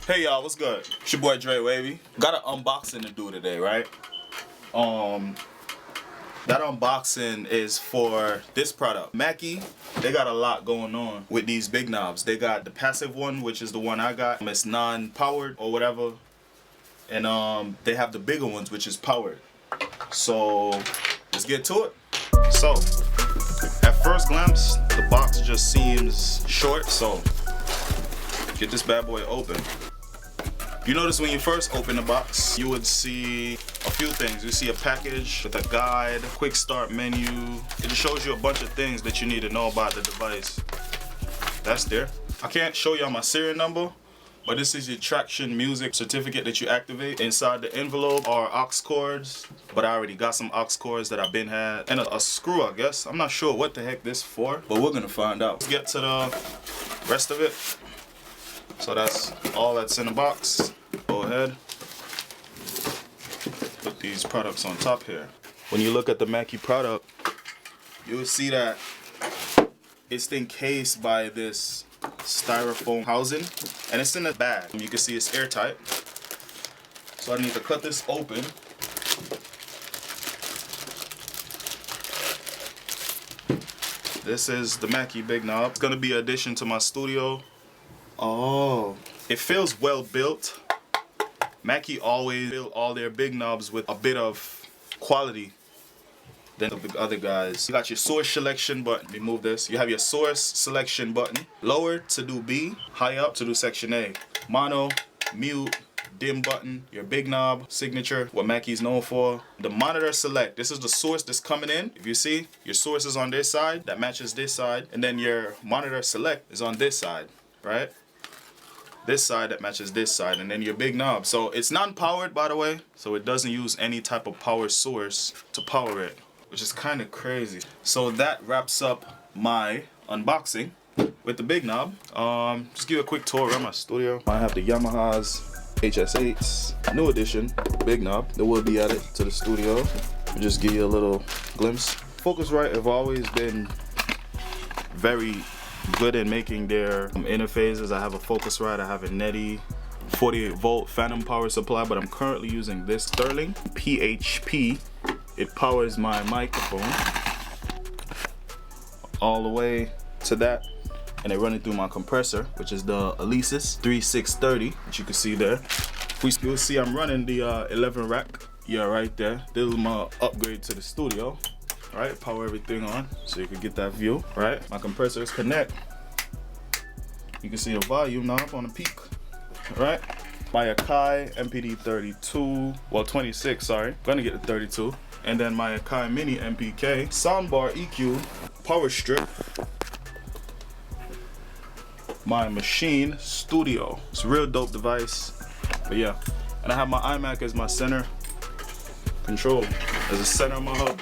Hey y'all, what's good? It's your boy Dre Wavy. Got an unboxing to do today, right? That unboxing is for this product. Mackie, they got a lot going on with these big knobs. They got the passive one, which is the one I got. It's non-powered or whatever. And they have the bigger ones, which is powered. So let's get to it. So at first glance, the box just seems short. So get this bad boy open. You notice when you first open the box, you would see a few things. You see a package with a guide, quick start menu. It just shows you a bunch of things that you need to know about the device. That's there. I can't show y'all my serial number, but this is your traction music certificate that you activate. Inside the envelope are aux cords, but I already got some aux cords that I've been had. And a screw, I guess. I'm not sure what the heck this for, but we're gonna find out. Let's get to the rest of it. So that's all that's in the box. Go ahead, put these products on top here. When you look at the Mackie product, you will see that it's encased by this styrofoam housing, and it's in a bag. You can see it's airtight. So I need to cut this open. This is the Mackie Big Knob. It's gonna be an addition to my studio. Oh, it feels well built. Mackie always build all their big knobs with a bit of quality than the other guys. You got your source selection button. Remove this. You have your source selection button. Lower to do B, high up to do section A. Mono, mute, dim button, your big knob, signature, what Mackie's known for. The monitor select, this is the source that's coming in. If you see, your source is on this side, that matches this side, and then your monitor select is on this side, right? This side that matches this side, and then your big knob. So it's non-powered, by the way, so it doesn't use any type of power source to power it, which is kind of crazy. So that wraps up my unboxing with the big knob. Just give you a quick tour around my studio. I have the Yamaha's HS8s, new edition, big knob that will be added to the studio. I'll just give you a little glimpse. Focusrite have always been very good in making their interfaces. I have a Focusrite, I have a Netty 48 volt phantom power supply, but I'm currently using this Sterling PHP. It powers my microphone all the way to that, and I run it through my compressor, which is the Alesis 3630, which you can see there. You'll see I'm running the 11 rack, yeah, right there. This is my upgrade to the studio. Right, power everything on so you can get that view. Right, my compressors connect. You can see the volume knob on the peak. Right, my Akai MPD 32, well 26, sorry, gonna get the 32, and then my Akai Mini MPK soundbar EQ power strip. My Machine Studio. It's a real dope device, but yeah. And I have my iMac as my center control, as the center of my hub.